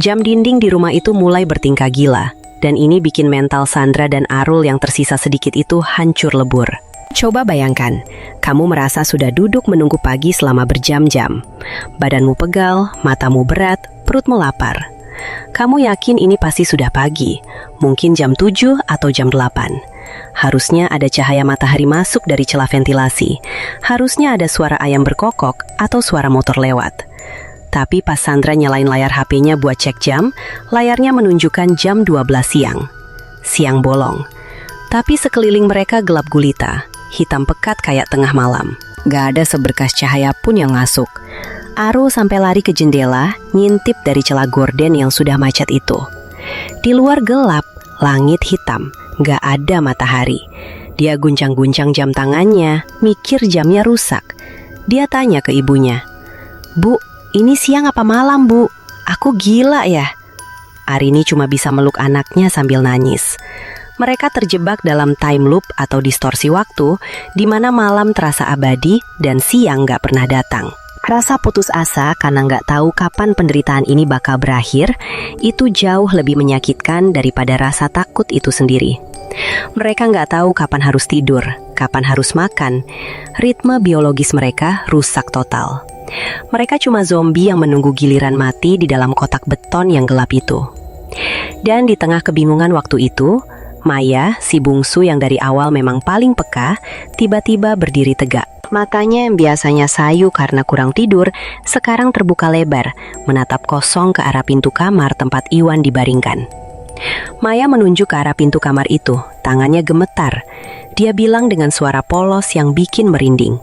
Jam dinding di rumah itu mulai bertingkah gila, dan ini bikin mental Sandra dan Arul yang tersisa sedikit itu hancur lebur. Coba bayangkan, kamu merasa sudah duduk menunggu pagi selama berjam-jam. Badanmu pegal, matamu berat, perutmu lapar. Kamu yakin ini pasti sudah pagi, mungkin jam 7 atau jam 8. Harusnya ada cahaya matahari masuk dari celah ventilasi. Harusnya ada suara ayam berkokok atau suara motor lewat. Tapi pas Sandra nyalain layar HP-nya buat cek jam, layarnya menunjukkan jam 12 siang. Siang bolong. Tapi sekeliling mereka gelap gulita, hitam pekat kayak tengah malam. Gak ada seberkas cahaya pun yang masuk. Arul sampai lari ke jendela, ngintip dari celah gorden yang sudah macet itu. Di luar gelap, langit hitam, gak ada matahari. Dia guncang-guncang jam tangannya, mikir jamnya rusak. Dia tanya ke ibunya, "Bu, ini siang apa malam, Bu? Aku gila ya?" Arini cuma bisa meluk anaknya sambil nangis. Mereka terjebak dalam time loop atau distorsi waktu, di mana malam terasa abadi dan siang gak pernah datang. Rasa putus asa karena gak tahu kapan penderitaan ini bakal berakhir, itu jauh lebih menyakitkan daripada rasa takut itu sendiri. Mereka gak tahu kapan harus tidur, kapan harus makan. Ritme biologis mereka rusak total. Mereka cuma zombie yang menunggu giliran mati di dalam kotak beton yang gelap itu. Dan di tengah kebingungan waktu itu, Maya, si bungsu yang dari awal memang paling peka, tiba-tiba berdiri tegak. Matanya yang biasanya sayu karena kurang tidur, sekarang terbuka lebar, menatap kosong ke arah pintu kamar tempat Iwan dibaringkan. Maya menunjuk ke arah pintu kamar itu, tangannya gemetar. Dia bilang dengan suara polos yang bikin merinding,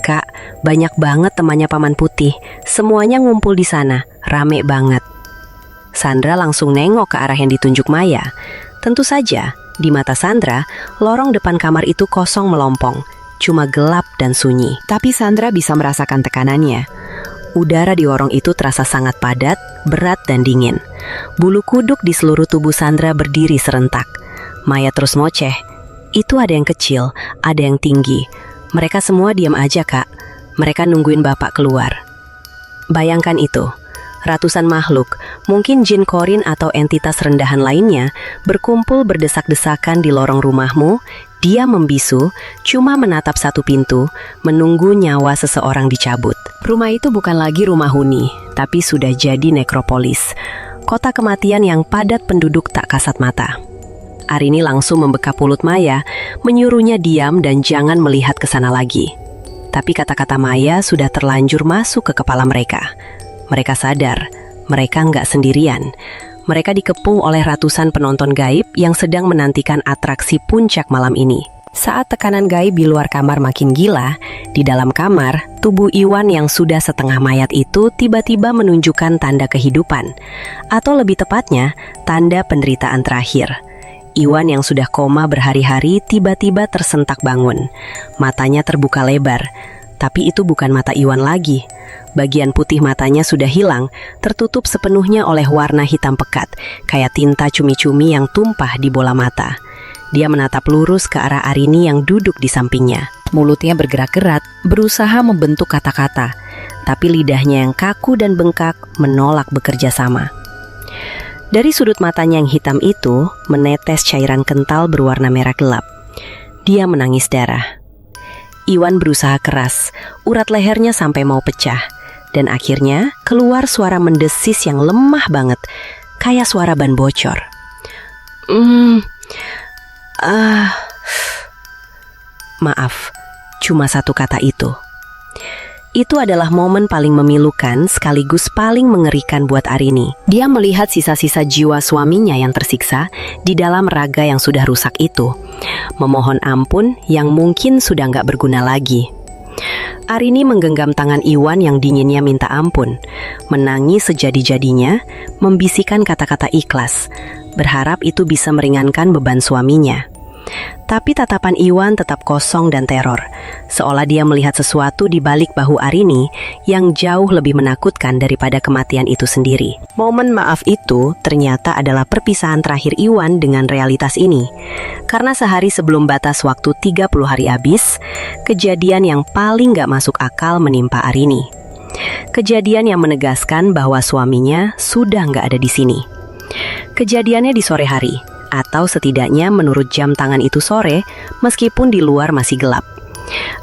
"Kak, banyak banget temannya Paman Putih. Semuanya ngumpul di sana, rame banget." Sandra langsung nengok ke arah yang ditunjuk Maya. Tentu saja, di mata Sandra, lorong depan kamar itu kosong melompong, cuma gelap dan sunyi. Tapi Sandra bisa merasakan tekanannya. Udara di lorong itu terasa sangat padat, berat dan dingin. Bulu kuduk di seluruh tubuh Sandra berdiri serentak. Maya terus ngoceh, "Itu ada yang kecil, ada yang tinggi. Mereka semua diam aja, Kak. Mereka nungguin Bapak keluar." Bayangkan itu. Ratusan makhluk, mungkin jin korin atau entitas rendahan lainnya, berkumpul berdesak-desakan di lorong rumahmu. Dia membisu, cuma menatap satu pintu, menunggu nyawa seseorang dicabut. Rumah itu bukan lagi rumah huni, tapi sudah jadi nekropolis. Kota kematian yang padat penduduk tak kasat mata. Arini langsung membekap mulut Maya, menyuruhnya diam dan jangan melihat ke sana lagi. Tapi kata-kata Maya sudah terlanjur masuk ke kepala mereka. Mereka sadar, mereka nggak sendirian. Mereka dikepung oleh ratusan penonton gaib yang sedang menantikan atraksi puncak malam ini. Saat tekanan gaib di luar kamar makin gila, di dalam kamar, tubuh Iwan yang sudah setengah mayat itu tiba-tiba menunjukkan tanda kehidupan. Atau lebih tepatnya, tanda penderitaan terakhir. Iwan yang sudah koma berhari-hari tiba-tiba tersentak bangun. Matanya terbuka lebar, tapi itu bukan mata Iwan lagi. Bagian putih matanya sudah hilang, tertutup sepenuhnya oleh warna hitam pekat, kayak tinta cumi-cumi yang tumpah di bola mata. Dia menatap lurus ke arah Arini yang duduk di sampingnya. Mulutnya bergerak-gerak, berusaha membentuk kata-kata, tapi lidahnya yang kaku dan bengkak menolak bekerja sama. Dari sudut matanya yang hitam itu, menetes cairan kental berwarna merah gelap. Dia menangis darah. Iwan berusaha keras, urat lehernya sampai mau pecah. Dan akhirnya keluar suara mendesis yang lemah banget, kayak suara ban bocor. Maaf, cuma satu kata itu. Itu adalah momen paling memilukan sekaligus paling mengerikan buat Arini. Dia melihat sisa-sisa jiwa suaminya yang tersiksa di dalam raga yang sudah rusak itu. Memohon ampun yang mungkin sudah nggak berguna lagi. Arini menggenggam tangan Iwan yang dinginnya minta ampun, menangis sejadi-jadinya, membisikkan kata-kata ikhlas, berharap itu bisa meringankan beban suaminya. Tapi tatapan Iwan tetap kosong dan teror, seolah dia melihat sesuatu di balik bahu Arini yang jauh lebih menakutkan daripada kematian itu sendiri. Momen maaf itu ternyata adalah perpisahan terakhir Iwan dengan realitas ini. Karena sehari sebelum batas waktu 30 hari habis, kejadian yang paling gak masuk akal menimpa Arini. Kejadian yang menegaskan bahwa suaminya sudah gak ada di sini. Kejadiannya di sore hari, atau setidaknya menurut jam tangan itu sore, meskipun di luar masih gelap.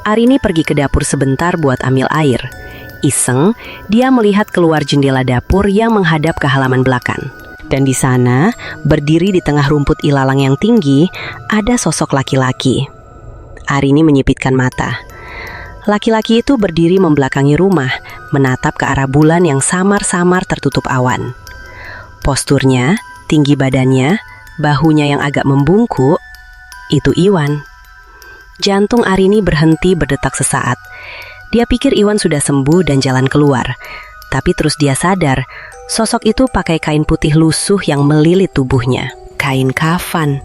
Arini pergi ke dapur sebentar buat ambil air. Iseng, dia melihat keluar jendela dapur yang menghadap ke halaman belakang. Dan di sana, berdiri di tengah rumput ilalang yang tinggi, ada sosok laki-laki. Arini menyipitkan mata. Laki-laki itu berdiri membelakangi rumah, menatap ke arah bulan yang samar-samar tertutup awan. Posturnya, tinggi badannya, bahunya yang agak membungkuk, itu Iwan. Jantung Arini berhenti berdetak sesaat. Dia pikir Iwan sudah sembuh dan jalan keluar. Tapi terus dia sadar, sosok itu pakai kain putih lusuh yang melilit tubuhnya. Kain kafan.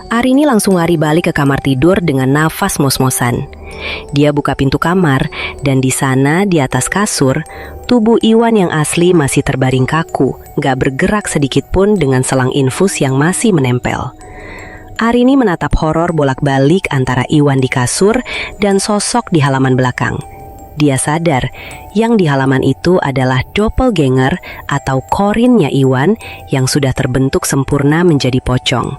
Arini langsung lari balik ke kamar tidur dengan nafas mos-mosan. Dia buka pintu kamar, dan di sana di atas kasur, tubuh Iwan yang asli masih terbaring kaku, gak bergerak sedikit pun dengan selang infus yang masih menempel. Arini menatap horor bolak-balik antara Iwan di kasur dan sosok di halaman belakang. Dia sadar, yang di halaman itu adalah doppelganger atau korinnya Iwan yang sudah terbentuk sempurna menjadi pocong.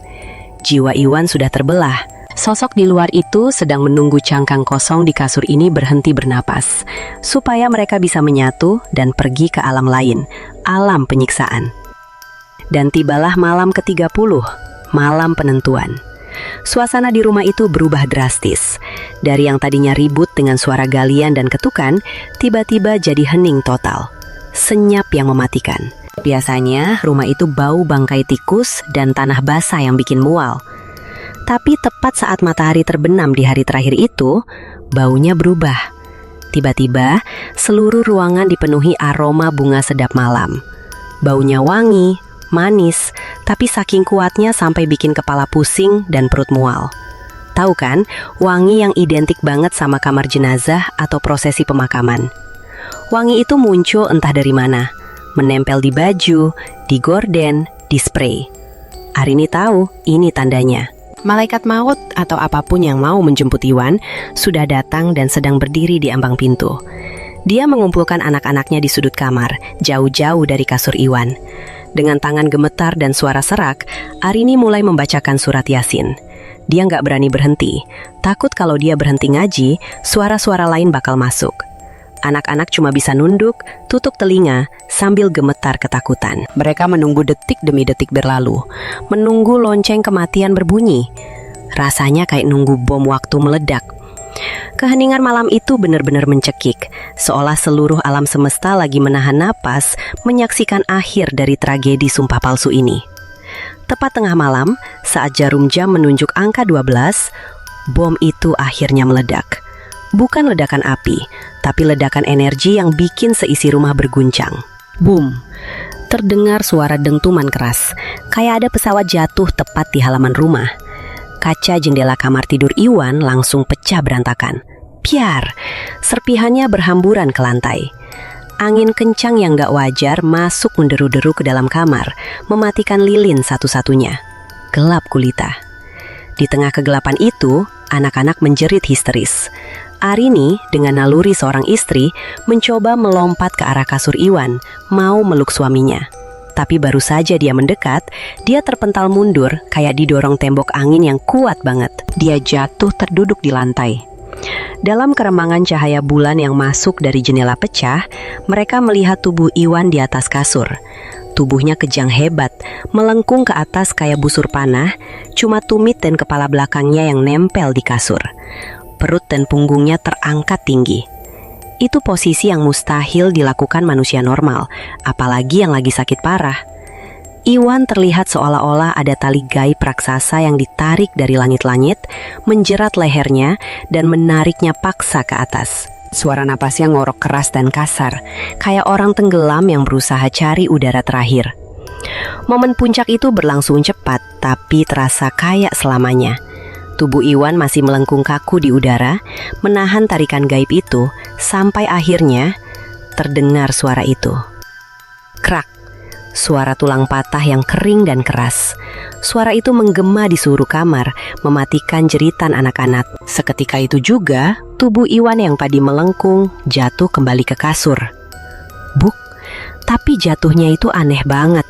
Jiwa Iwan sudah terbelah. Sosok di luar itu sedang menunggu cangkang kosong di kasur ini berhenti bernapas, supaya mereka bisa menyatu dan pergi ke alam lain, alam penyiksaan. Dan tibalah malam ke-30, malam penentuan. Suasana di rumah itu berubah drastis. Dari yang tadinya ribut dengan suara galian dan ketukan, tiba-tiba jadi hening total. Senyap yang mematikan. Biasanya rumah itu bau bangkai tikus dan tanah basah yang bikin mual. Tapi tepat saat matahari terbenam di hari terakhir itu, baunya berubah. Tiba-tiba, seluruh ruangan dipenuhi aroma bunga sedap malam. Baunya wangi, manis, tapi saking kuatnya sampai bikin kepala pusing dan perut mual. Tahu kan, wangi yang identik banget sama kamar jenazah atau prosesi pemakaman. Wangi itu muncul entah dari mana, menempel di baju, di gorden, di spray. Arini tahu ini tandanya. Malaikat maut atau apapun yang mau menjemput Iwan sudah datang dan sedang berdiri di ambang pintu. Dia mengumpulkan anak-anaknya di sudut kamar, jauh-jauh dari kasur Iwan. Dengan tangan gemetar dan suara serak, Arini mulai membacakan surat Yasin. Dia nggak berani berhenti, takut kalau dia berhenti ngaji, suara-suara lain bakal masuk. Anak-anak cuma bisa nunduk, tutup telinga, sambil gemetar ketakutan. Mereka menunggu detik demi detik berlalu, menunggu lonceng kematian berbunyi. Rasanya kayak nunggu bom waktu meledak. Keheningan malam itu benar-benar mencekik, seolah seluruh alam semesta lagi menahan napas, menyaksikan akhir dari tragedi sumpah palsu ini. Tepat tengah malam, saat jarum jam menunjuk angka 12, bom itu akhirnya meledak. Bukan ledakan api, tapi ledakan energi yang bikin seisi rumah berguncang. Boom! Terdengar suara dentuman keras, kayak ada pesawat jatuh tepat di halaman rumah. Kaca jendela kamar tidur Iwan langsung pecah berantakan. Piar! Serpihannya berhamburan ke lantai. Angin kencang yang gak wajar masuk menderu-deru ke dalam kamar, mematikan lilin satu-satunya. Gelap gulita. Di tengah kegelapan itu, anak-anak menjerit histeris. Arini dengan naluri seorang istri mencoba melompat ke arah kasur Iwan, mau meluk suaminya. Tapi baru saja dia mendekat, dia terpental mundur kayak didorong tembok angin yang kuat banget. Dia jatuh terduduk di lantai. Dalam keremangan cahaya bulan yang masuk dari jendela pecah, mereka melihat tubuh Iwan di atas kasur. Tubuhnya kejang hebat, melengkung ke atas kayak busur panah, cuma tumit dan kepala belakangnya yang nempel di kasur. Perut dan punggungnya terangkat tinggi. Itu posisi yang mustahil dilakukan manusia normal, apalagi yang lagi sakit parah. Iwan terlihat seolah-olah ada tali gaib raksasa yang ditarik dari langit-langit, menjerat lehernya dan menariknya paksa ke atas. Suara napasnya ngorok keras dan kasar, kayak orang tenggelam yang berusaha cari udara terakhir. Momen puncak itu berlangsung cepat, tapi terasa kayak selamanya. Tubuh Iwan masih melengkung kaku di udara, menahan tarikan gaib itu, sampai akhirnya terdengar suara itu. Krak, suara tulang patah yang kering dan keras. Suara itu menggema di seluruh kamar, mematikan jeritan anak-anak. Seketika itu juga, tubuh Iwan yang tadi melengkung jatuh kembali ke kasur. Buk, tapi jatuhnya itu aneh banget.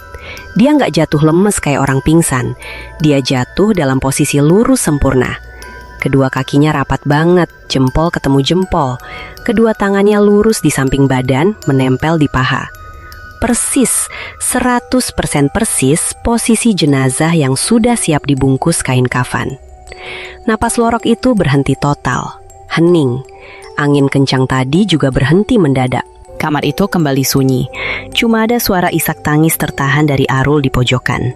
Dia nggak jatuh lemes kayak orang pingsan. Dia jatuh dalam posisi lurus sempurna. Kedua kakinya rapat banget, jempol ketemu jempol. Kedua tangannya lurus di samping badan, menempel di paha. Persis, 100% persis posisi jenazah yang sudah siap dibungkus kain kafan. Napas lorok itu berhenti total, hening. Angin kencang tadi juga berhenti mendadak. Kamar itu kembali sunyi. Cuma ada suara isak tangis tertahan dari Arul di pojokan.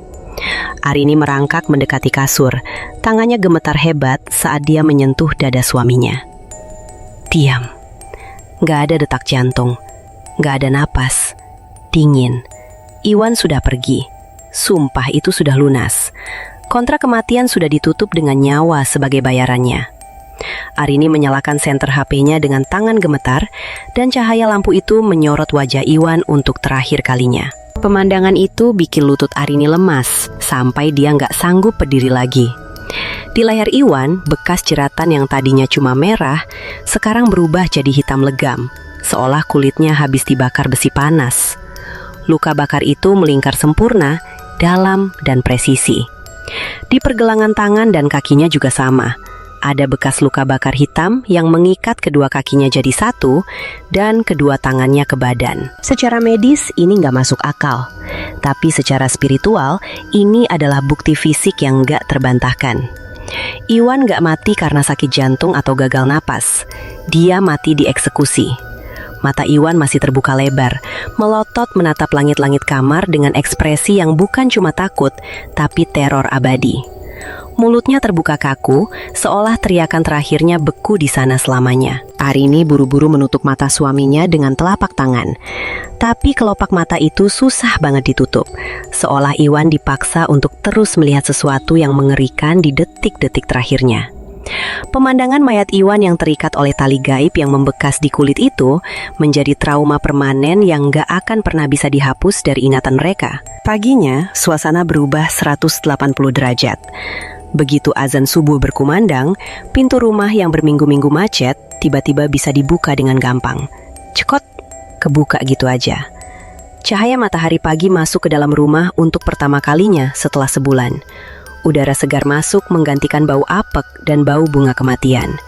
Arini merangkak mendekati kasur. Tangannya gemetar hebat saat dia menyentuh dada suaminya. Diam. Gak ada detak jantung. Gak ada napas. Dingin. Iwan sudah pergi. Sumpah itu sudah lunas. Kontrak kematian sudah ditutup dengan nyawa sebagai bayarannya. Arini menyalakan senter HP-nya dengan tangan gemetar dan cahaya lampu itu menyorot wajah Iwan untuk terakhir kalinya. Pemandangan itu bikin lutut Arini lemas sampai dia nggak sanggup berdiri lagi. Di leher Iwan, bekas jeratan yang tadinya cuma merah sekarang berubah jadi hitam legam, seolah kulitnya habis dibakar besi panas. Luka bakar itu melingkar sempurna, dalam dan presisi. Di pergelangan tangan dan kakinya juga sama. Ada bekas luka bakar hitam yang mengikat kedua kakinya jadi satu dan kedua tangannya ke badan. Secara medis ini nggak masuk akal, tapi secara spiritual ini adalah bukti fisik yang nggak terbantahkan. Iwan nggak mati karena sakit jantung atau gagal napas. Dia mati dieksekusi. Mata Iwan masih terbuka lebar, melotot menatap langit-langit kamar dengan ekspresi yang bukan cuma takut, tapi teror abadi. Mulutnya terbuka kaku, seolah teriakan terakhirnya beku di sana selamanya. Arini buru-buru menutup mata suaminya dengan telapak tangan. Tapi kelopak mata itu susah banget ditutup, seolah Iwan dipaksa untuk terus melihat sesuatu yang mengerikan di detik-detik terakhirnya. Pemandangan mayat Iwan yang terikat oleh tali gaib yang membekas di kulit itu menjadi trauma permanen yang gak akan pernah bisa dihapus dari ingatan mereka. Paginya, suasana berubah 180 derajat. Begitu azan subuh berkumandang, pintu rumah yang berminggu-minggu macet tiba-tiba bisa dibuka dengan gampang. Cekot, kebuka gitu aja. Cahaya matahari pagi masuk ke dalam rumah untuk pertama kalinya setelah sebulan. Udara segar masuk menggantikan bau apek dan bau bunga kematian.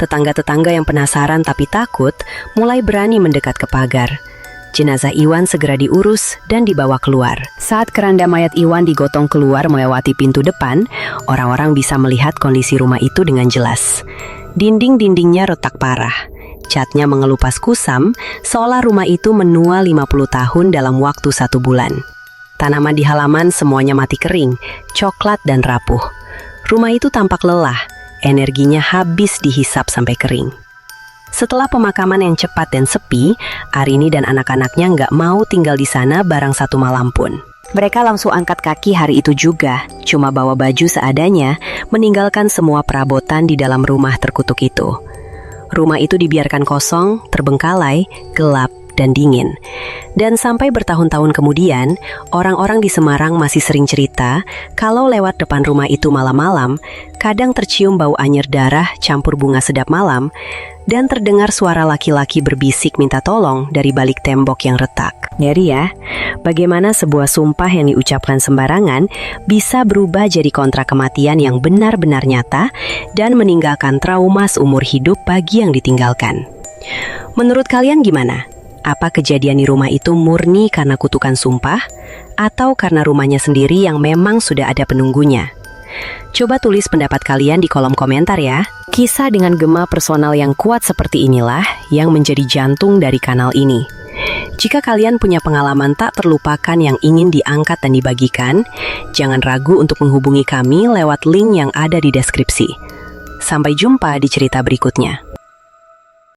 Tetangga-tetangga yang penasaran tapi takut mulai berani mendekat ke pagar. Jenazah Iwan segera diurus dan dibawa keluar. Saat keranda mayat Iwan digotong keluar melewati pintu depan, orang-orang bisa melihat kondisi rumah itu dengan jelas. Dinding-dindingnya retak parah. Catnya mengelupas kusam, seolah rumah itu menua 50 tahun dalam waktu 1 bulan. Tanaman di halaman semuanya mati kering, coklat dan rapuh. Rumah itu tampak lelah, energinya habis dihisap sampai kering. Setelah pemakaman yang cepat dan sepi, Arini dan anak-anaknya nggak mau tinggal di sana barang 1 malam pun. Mereka langsung angkat kaki hari itu juga, cuma bawa baju seadanya, meninggalkan semua perabotan di dalam rumah terkutuk itu. Rumah itu dibiarkan kosong, terbengkalai, gelap, dan dingin. Dan sampai bertahun-tahun kemudian, orang-orang di Semarang masih sering cerita kalau lewat depan rumah itu malam-malam, kadang tercium bau anyir darah campur bunga sedap malam, dan terdengar suara laki-laki berbisik minta tolong dari balik tembok yang retak. Ngeri ya, bagaimana sebuah sumpah yang diucapkan sembarangan bisa berubah jadi kontrak kematian yang benar-benar nyata dan meninggalkan trauma seumur hidup bagi yang ditinggalkan. Menurut kalian gimana? Apa kejadian di rumah itu murni karena kutukan sumpah atau karena rumahnya sendiri yang memang sudah ada penunggunya? Coba tulis pendapat kalian di kolom komentar ya. Kisah dengan gema personal yang kuat seperti inilah yang menjadi jantung dari kanal ini. Jika kalian punya pengalaman tak terlupakan yang ingin diangkat dan dibagikan, jangan ragu untuk menghubungi kami lewat link yang ada di deskripsi. Sampai jumpa di cerita berikutnya.